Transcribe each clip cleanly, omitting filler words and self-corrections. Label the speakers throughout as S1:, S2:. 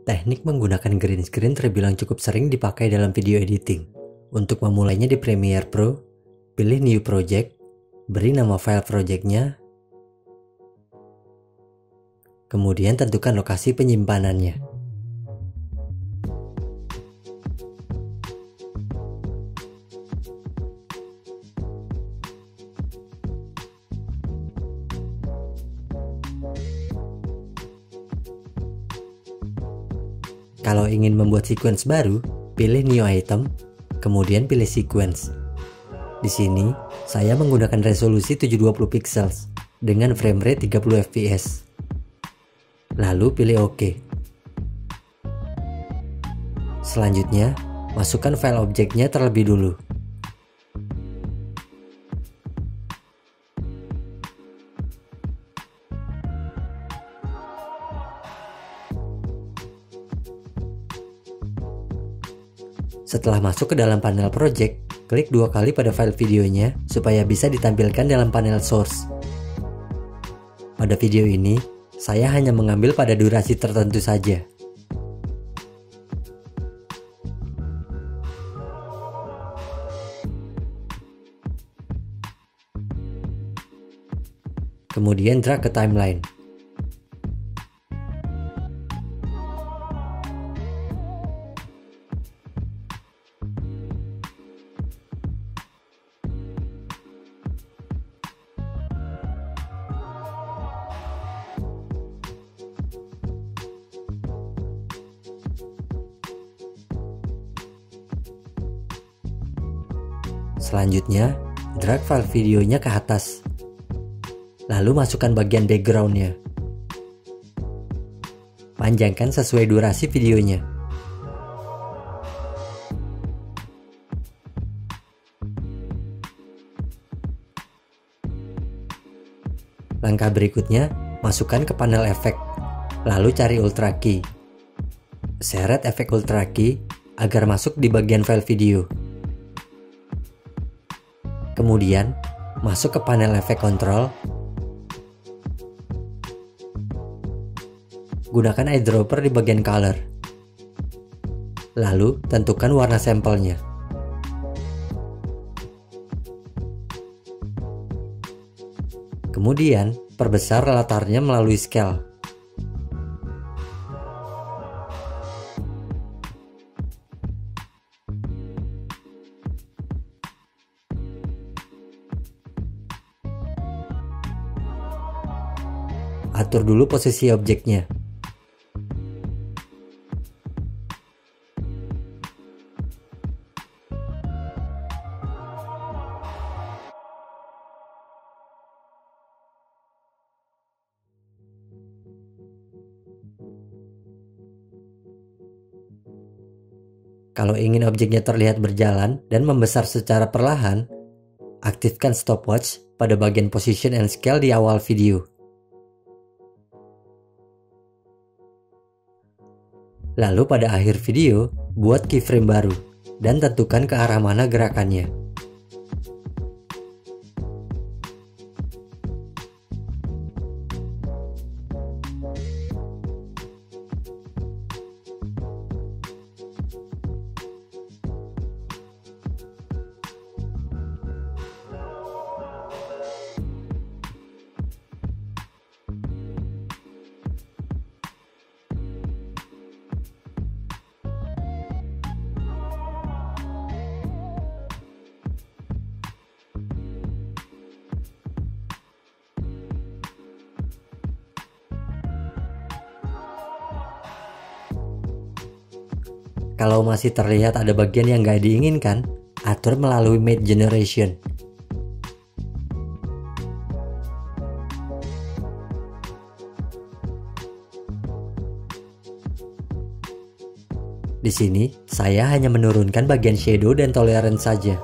S1: Teknik menggunakan green screen terbilang cukup sering dipakai dalam video editing. Untuk memulainya di Premiere Pro, pilih New Project, beri nama file projectnya, kemudian tentukan lokasi penyimpanannya. Kalau ingin membuat sequence baru, pilih New Item, kemudian pilih Sequence. Di sini, saya menggunakan resolusi 720 pixels dengan frame rate 30 fps. Lalu pilih OK. Selanjutnya, masukkan file objeknya terlebih dulu. Setelah masuk ke dalam panel project, klik 2 kali pada file videonya supaya bisa ditampilkan dalam panel source. Pada video ini, saya hanya mengambil pada durasi tertentu saja. Kemudian drag ke timeline. Selanjutnya, drag file videonya ke atas. Lalu masukkan bagian backgroundnya. Panjangkan sesuai durasi videonya. Langkah berikutnya, masukkan ke panel efek. Lalu cari Ultra Key. Seret efek Ultra Key agar masuk di bagian file video. Kemudian, masuk ke panel efek control. Gunakan eyedropper di bagian color. Lalu, tentukan warna sampelnya. Kemudian, perbesar latarnya melalui scale. Atur dulu posisi objeknya. Kalau ingin objeknya terlihat berjalan dan membesar secara perlahan, aktifkan stopwatch pada bagian position and scale di awal video. Lalu pada akhir video, buat keyframe baru dan tentukan ke arah mana gerakannya. Kalau masih terlihat ada bagian yang nggak diinginkan, atur melalui Matte Generation. Di sini, saya hanya menurunkan bagian shadow dan tolerance saja.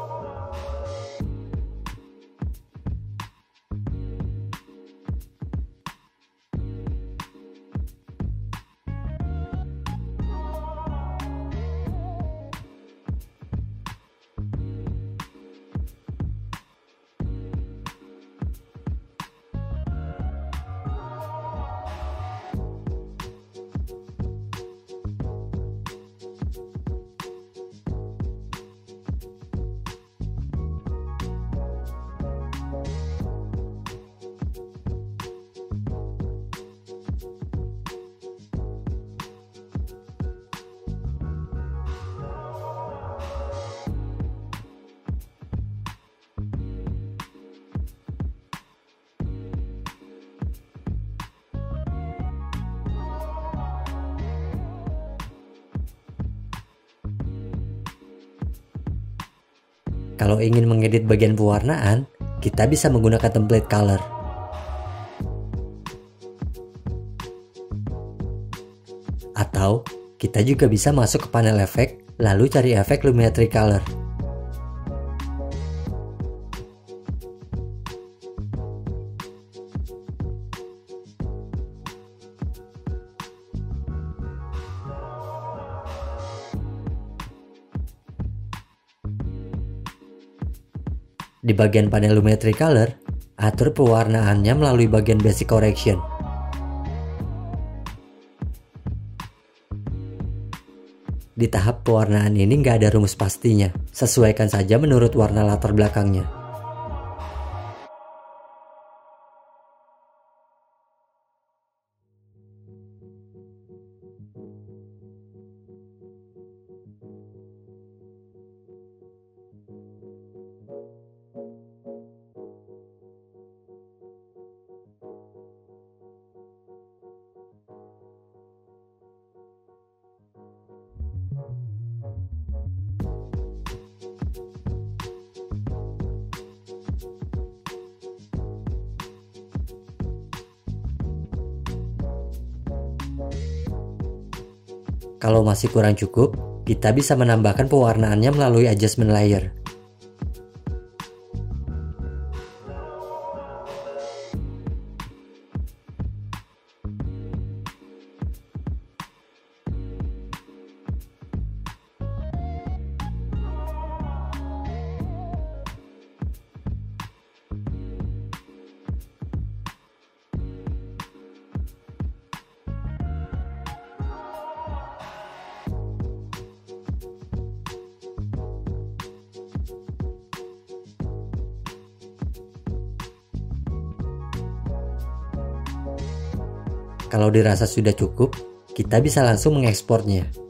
S1: Kalau ingin mengedit bagian pewarnaan, kita bisa menggunakan template color. Atau, kita juga bisa masuk ke panel efek, lalu cari efek Lumetri Color. Di bagian panel Lumetri Color, atur pewarnaannya melalui bagian Basic Correction. Di tahap pewarnaan ini nggak ada rumus pastinya, sesuaikan saja menurut warna latar belakangnya. Kalau masih kurang cukup, kita bisa menambahkan pewarnaannya melalui adjustment layer. Kalau dirasa sudah cukup, kita bisa langsung mengekspornya.